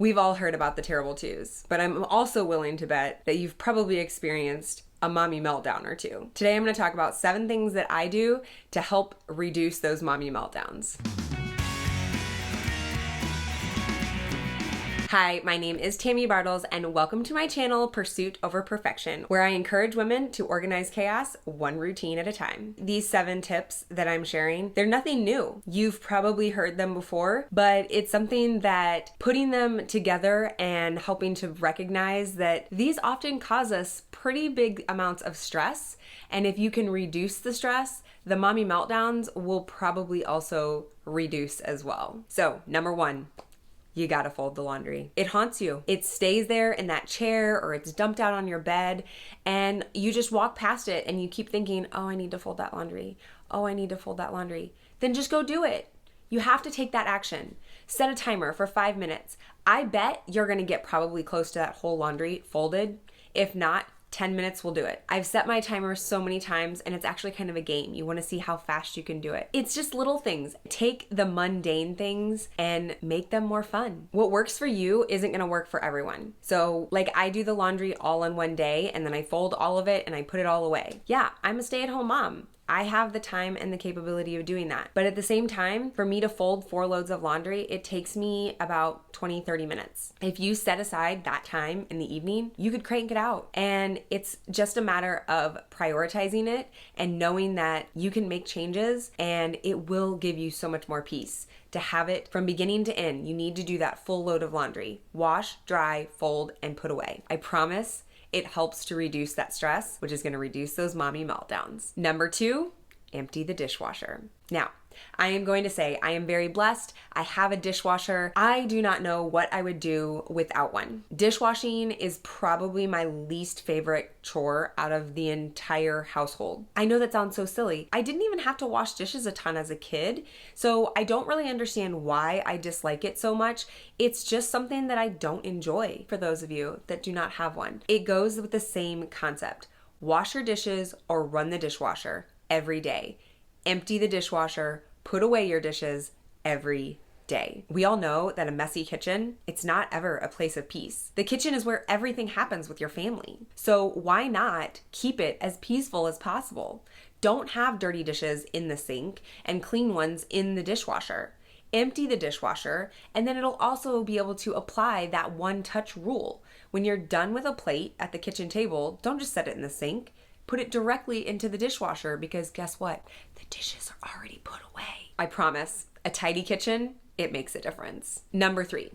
We've all heard about the terrible twos, but I'm also willing to bet that you've probably experienced a mommy meltdown or two. Today I'm going to talk about 7 things that I do to help reduce those mommy meltdowns. Hi, my name is Tammy Bartles, and welcome to my channel, Pursuit Over Perfection, where I encourage women to organize chaos one routine at a time. These 7 tips that I'm sharing, they're nothing new. You've probably heard them before, but it's something that putting them together and helping to recognize that these often cause us pretty big amounts of stress. And if you can reduce the stress, the mommy meltdowns will probably also reduce as well. So, number 1. You gotta fold the laundry. It haunts you. It stays there in that chair or it's dumped out on your bed and you just walk past it and you keep thinking, oh, I need to fold that laundry. Oh, I need to fold that laundry. Then just go do it. You have to take that action. Set a timer for 5 minutes. I bet you're gonna get probably close to that whole laundry folded. If not, 10 minutes will do it. I've set my timer so many times and it's actually kind of a game. You want to see how fast you can do it. It's just little things. Take the mundane things and make them more fun. What works for you isn't going to work for everyone. So like I do the laundry all in one day and then I fold all of it and I put it all away. Yeah, I'm a stay-at-home mom. I have the time and the capability of doing that. But at the same time, for me to fold 4 loads of laundry, it takes me about 20-30 minutes. If you set aside that time in the evening, you could crank it out. And it's just a matter of prioritizing it and knowing that you can make changes and it will give you so much more peace. To have it from beginning to end, you need to do that full load of laundry. Wash, dry, fold, and put away. I promise it helps to reduce that stress, which is going to reduce those mommy meltdowns. Number 2, empty the dishwasher. Now, I am going to say I am very blessed. I have a dishwasher. I do not know what I would do without one. Dishwashing is probably my least favorite chore out of the entire household. I know that sounds so silly. I didn't even have to wash dishes a ton as a kid, so I don't really understand why I dislike it so much. It's just something that I don't enjoy for those of you that do not have one. It goes with the same concept. Wash your dishes or run the dishwasher every day. Empty the dishwasher, put away your dishes every day. We all know that a messy kitchen, it's not ever a place of peace. The kitchen is where everything happens with your family. So why not keep it as peaceful as possible? Don't have dirty dishes in the sink and clean ones in the dishwasher. Empty the dishwasher, and then it'll also be able to apply that one-touch rule. When you're done with a plate at the kitchen table, don't just set it in the sink. Put it directly into the dishwasher because guess what? The dishes are already put away. I promise, a tidy kitchen, it makes a difference. Number 3,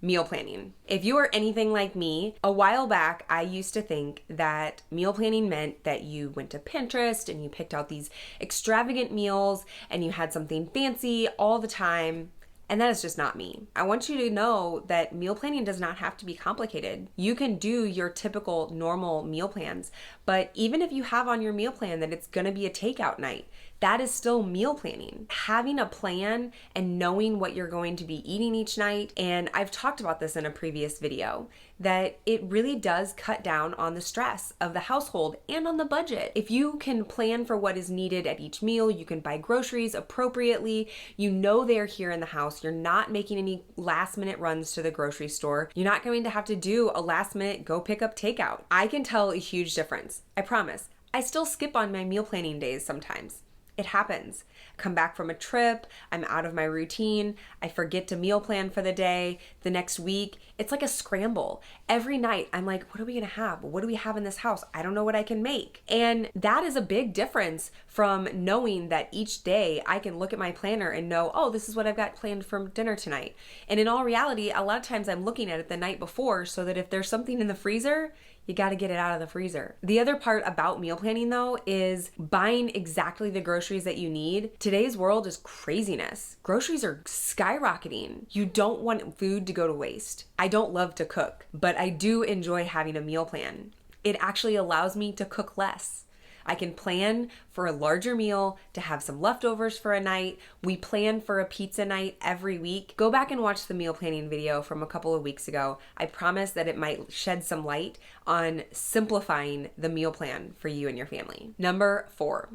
meal planning. If you are anything like me, a while back, I used to think that meal planning meant that you went to Pinterest and you picked out these extravagant meals and you had something fancy all the time. And that is just not me. I want you to know that meal planning does not have to be complicated. You can do your typical normal meal plans, but even if you have on your meal plan that it's gonna be a takeout night, that is still meal planning. Having a plan and knowing what you're going to be eating each night, and I've talked about this in a previous video, that it really does cut down on the stress of the household and on the budget. If you can plan for what is needed at each meal, you can buy groceries appropriately, you know they're here in the house, you're not making any last minute runs to the grocery store, you're not going to have to do a last minute go pick up takeout. I can tell a huge difference. I promise. I still skip on my meal planning days sometimes. It happens. Come back from a trip, I'm out of my routine, I forget to meal plan for the day, the next week, it's like a scramble. Every night I'm like, what are we gonna have? What do we have in this house? I don't know what I can make. And that is a big difference from knowing that each day I can look at my planner and know, oh, this is what I've got planned for dinner tonight. And in all reality, a lot of times I'm looking at it the night before so that if there's something in the freezer, you got to get it out of the freezer. The other part about meal planning though is buying exactly the groceries that you need. Today's world is craziness. Groceries are skyrocketing. You don't want food to go to waste. I don't love to cook, but I do enjoy having a meal plan. It actually allows me to cook less. I can plan for a larger meal to have some leftovers for a night. We plan for a pizza night every week. Go back and watch the meal planning video from a couple of weeks ago. I promise that it might shed some light on simplifying the meal plan for you and your family. Number 4,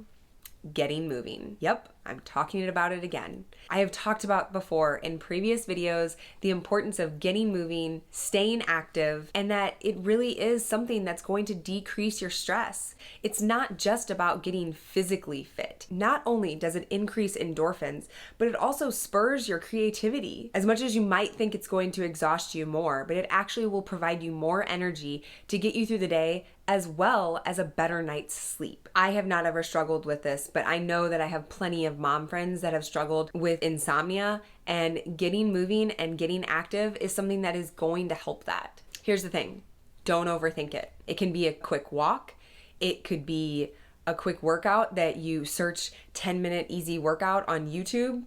getting moving. Yep, I'm talking about it again. I have talked about before in previous videos the importance of getting moving, staying active, and that it really is something that's going to decrease your stress. It's not just about getting physically fit. Not only does it increase endorphins, but it also spurs your creativity. As much as you might think it's going to exhaust you more, but it actually will provide you more energy to get you through the day, as well as a better night's sleep. I have not ever struggled with this, but I know that I have plenty of mom friends that have struggled with insomnia, and getting moving and getting active is something that is going to help that. Here's the thing, don't overthink it. It can be a quick walk. It could be a quick workout that you search 10-minute easy workout on YouTube.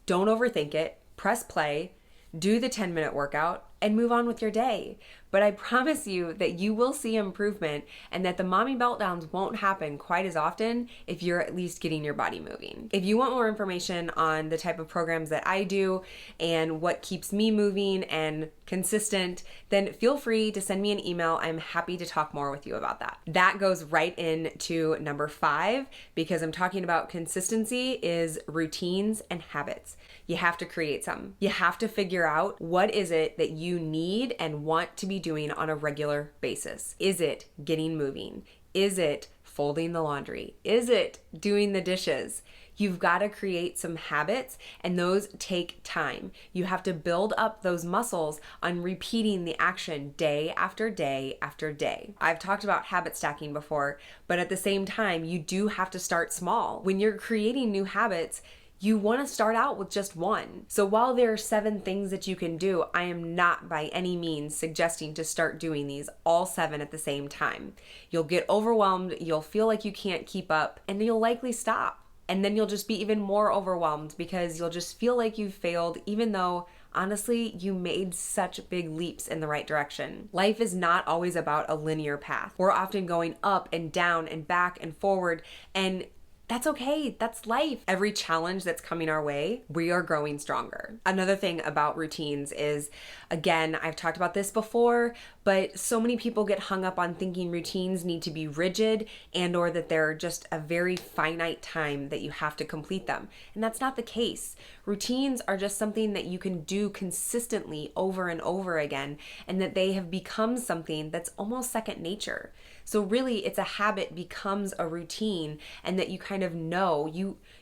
Don't overthink it. Press play, do the 10-minute workout, and move on with your day. But I promise you that you will see improvement and that the mommy meltdowns won't happen quite as often if you're at least getting your body moving. If you want more information on the type of programs that I do and what keeps me moving and consistent, then feel free to send me an email. I'm happy to talk more with you about that. That goes right into number 5, because I'm talking about consistency, is routines and habits. You have to create some. You have to figure out what is it that you need and want to be doing on a regular basis. Is it getting moving? Is it folding the laundry? Is it doing the dishes? You've got to create some habits, and those take time. You have to build up those muscles on repeating the action day after day after day. I've talked about habit stacking before, but at the same time, you do have to start small. When you're creating new habits, you want to start out with just one. So while there are 7 things that you can do, I am not by any means suggesting to start doing these all 7 at the same time. You'll get overwhelmed, you'll feel like you can't keep up, and you'll likely stop. And then you'll just be even more overwhelmed because you'll just feel like you've failed, even though honestly, you made such big leaps in the right direction. Life is not always about a linear path. We're often going up and down and back and forward, and that's okay. That's life. Every challenge that's coming our way, we are growing stronger. Another thing about routines is, again, I've talked about this before, but so many people get hung up on thinking routines need to be rigid and or that they're just a very finite time that you have to complete them. And that's not the case. Routines are just something that you can do consistently over and over again, and that they have become something that's almost second nature. So really, it's a habit becomes a routine, and that you kind of know.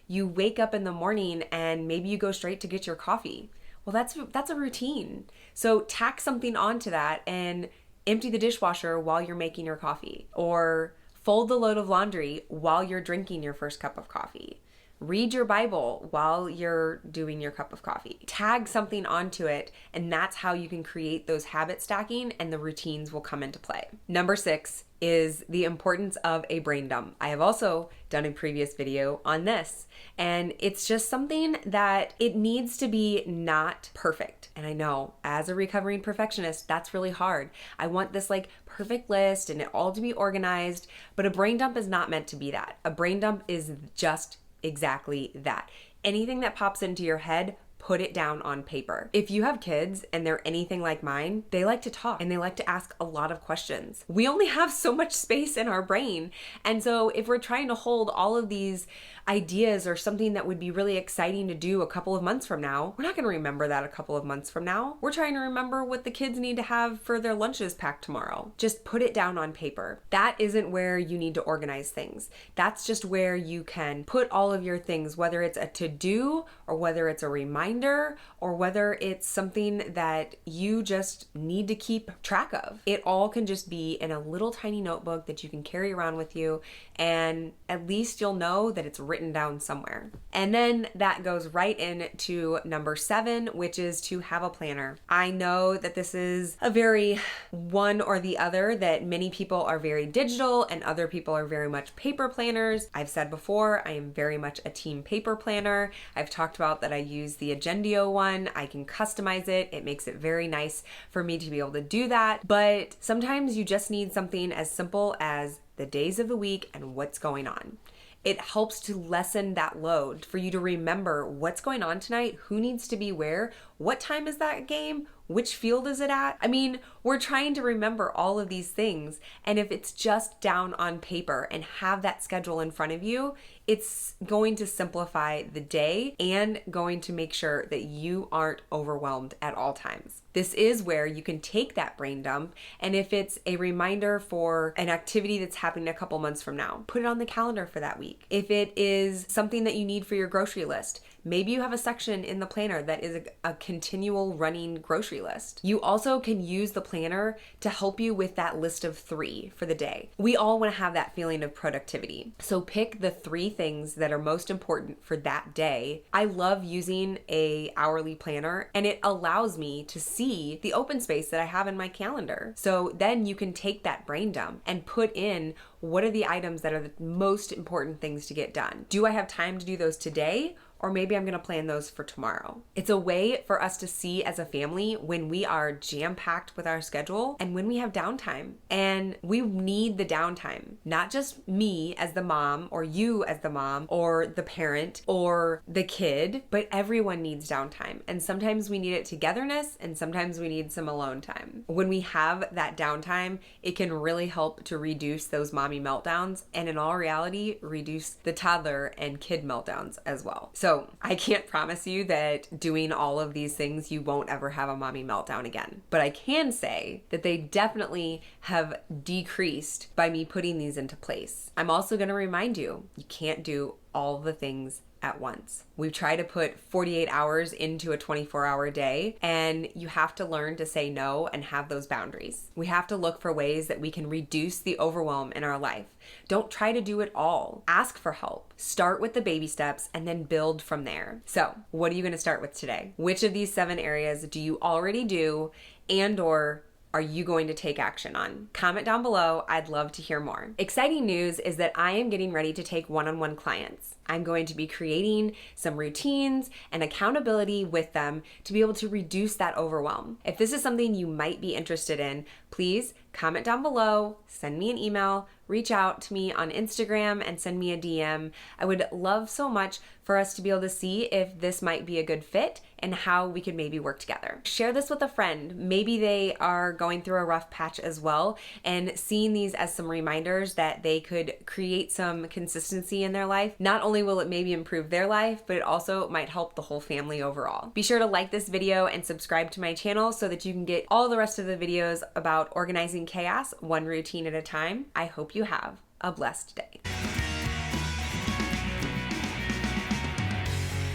You wake up in the morning and maybe you go straight to get your coffee. Well, that's a routine. So tack something onto that and empty the dishwasher while you're making your coffee, or fold the load of laundry while you're drinking your first cup of coffee. Read your Bible while you're doing your cup of coffee. Tag something onto it, and that's how you can create those habit stacking, and the routines will come into play. Number 6 is the importance of a brain dump. I have also done a previous video on this, and it's just something that it needs to be not perfect. And I know as a recovering perfectionist, that's really hard. I want this like perfect list and it all to be organized, but a brain dump is not meant to be that. A brain dump is just exactly that. Anything that pops into your head, put it down on paper. If you have kids and they're anything like mine, they like to talk and they like to ask a lot of questions. We only have so much space in our brain. And so if we're trying to hold all of these ideas or something that would be really exciting to do a couple of months from now, we're not going to remember that a couple of months from now. We're trying to remember what the kids need to have for their lunches packed tomorrow. Just put it down on paper. That isn't where you need to organize things. That's just where you can put all of your things, whether it's a to-do or whether it's a reminder or whether it's something that you just need to keep track of. It all can just be in a little tiny notebook that you can carry around with you, and at least you'll know that it's written down somewhere. And then that goes right into number 7, which is to have a planner. I know that this is a very one or the other, that many people are very digital and other people are very much paper planners. I've said before, I am very much a team paper planner. I've talked about that I use the Agendio one. I can customize it. It makes it very nice for me to be able to do that. But sometimes you just need something as simple as the days of the week and what's going on. It helps to lessen that load for you to remember what's going on tonight, who needs to be where, what time is that game, which field is it at? I mean, we're trying to remember all of these things, and if it's just down on paper and have that schedule in front of you, it's going to simplify the day and going to make sure that you aren't overwhelmed at all times. This is where you can take that brain dump, and if it's a reminder for an activity that's happening a couple months from now, put it on the calendar for that week. If it is something that you need for your grocery list, maybe you have a section in the planner that is a continual running grocery list. You also can use the planner to help you with that list of 3 for the day. We all want to have that feeling of productivity. So pick the 3 things that are most important for that day. I love using a hourly planner, and it allows me to see the open space that I have in my calendar. So then you can take that brain dump and put in what are the items that are the most important things to get done. Do I have time to do those today? Or maybe I'm gonna plan those for tomorrow. It's a way for us to see as a family when we are jam-packed with our schedule and when we have downtime. And we need the downtime, not just me as the mom or you as the mom or the parent or the kid, but everyone needs downtime. And sometimes we need it togetherness and sometimes we need some alone time. When we have that downtime, it can really help to reduce those mommy meltdowns and in all reality, reduce the toddler and kid meltdowns as well. So I can't promise you that doing all of these things, you won't ever have a mommy meltdown again. But I can say that they definitely have decreased by me putting these into place. I'm also going to remind you, you can't do all the things at once. We try to put 48 hours into a 24-hour day, and you have to learn to say no and have those boundaries. We have to look for ways that we can reduce the overwhelm in our life. Don't try to do it all. Ask for help. Start with the baby steps and then build from there. So, what are you going to start with today? Which of these 7 areas do you already do and/or are you going to take action on? Comment down below. I'd love to hear more. Exciting news is that I am getting ready to take one-on-one clients. I'm going to be creating some routines and accountability with them to be able to reduce that overwhelm. If this is something you might be interested in, please comment down below, send me an email, reach out to me on Instagram and send me a DM. I would love so much for us to be able to see if this might be a good fit and how we could maybe work together. Share this with a friend. Maybe they are going through a rough patch as well, and seeing these as some reminders that they could create some consistency in their life. Not only will it maybe improve their life, but it also might help the whole family overall. Be sure to like this video and subscribe to my channel so that you can get all the rest of the videos about organizing chaos one routine at a time. I hope you have a blessed day.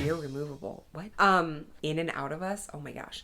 You're removable. What? In and out of us? Oh my gosh.